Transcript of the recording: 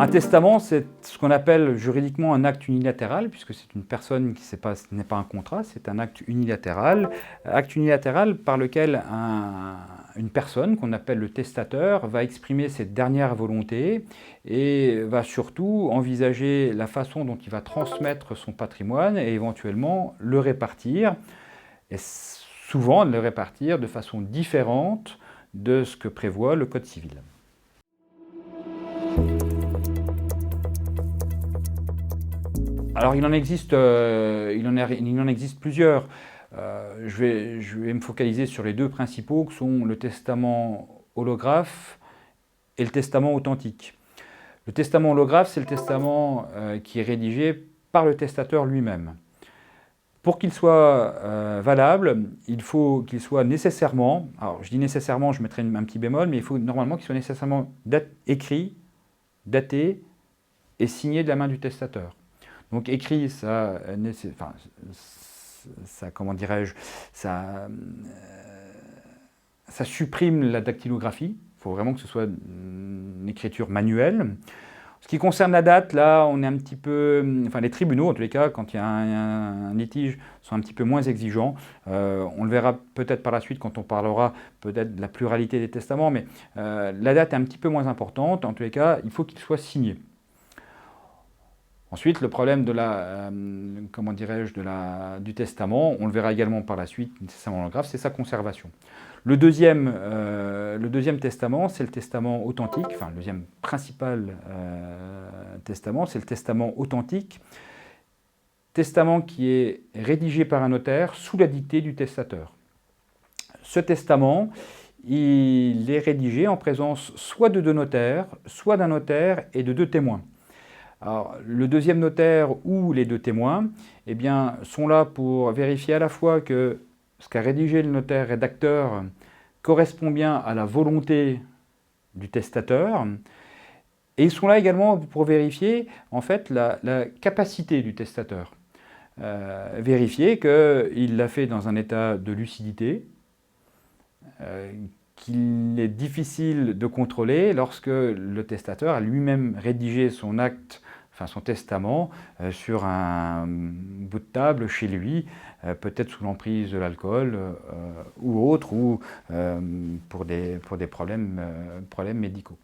Un testament, c'est ce qu'on appelle juridiquement un acte unilatéral, puisque c'est une personne ce n'est pas un contrat, c'est un acte unilatéral. Acte unilatéral par lequel une personne, qu'on appelle le testateur, va exprimer ses dernières volontés et va surtout envisager la façon dont il va transmettre son patrimoine et éventuellement le répartir, et souvent le répartir de façon différente de ce que prévoit le Code civil. Alors il en existe plusieurs. Je vais me focaliser sur les deux principaux, qui sont le testament holographe et le testament authentique. Le testament holographe, c'est le testament qui est rédigé par le testateur lui-même. Pour qu'il soit valable, il faut qu'il soit nécessairement, alors je dis nécessairement, je mettrai un petit bémol, mais il faut normalement qu'il soit nécessairement écrit, daté et signé de la main du testateur. Donc écrit, comment dirais-je, ça supprime la dactylographie. Il faut vraiment que ce soit une écriture manuelle. Ce qui concerne la date, là, on est un petit peu... Enfin, les tribunaux, en tous les cas, quand il y a un litige, sont un petit peu moins exigeants. On le verra peut-être par la suite quand on parlera peut-être de la pluralité des testaments, mais la date est un petit peu moins importante. En tous les cas, il faut qu'il soit signé. Ensuite, le problème du testament, on le verra également par la suite, le testament holographe, c'est sa conservation. Le deuxième testament, c'est le testament authentique, enfin le deuxième principal testament, c'est le testament authentique, testament qui est rédigé par un notaire sous la dictée du testateur. Ce testament, il est rédigé en présence soit de deux notaires, soit d'un notaire et de deux témoins. Alors, le deuxième notaire ou les deux témoins eh bien, sont là pour vérifier à la fois que ce qu'a rédigé le notaire rédacteur correspond bien à la volonté du testateur, et ils sont là également pour vérifier en fait la capacité du testateur. Vérifier qu'il l'a fait dans un état de lucidité, qu'il est difficile de contrôler lorsque le testateur a lui-même rédigé son acte, enfin son testament, sur un bout de table chez lui, peut-être sous l'emprise de l'alcool ou autre, ou pour des problèmes médicaux.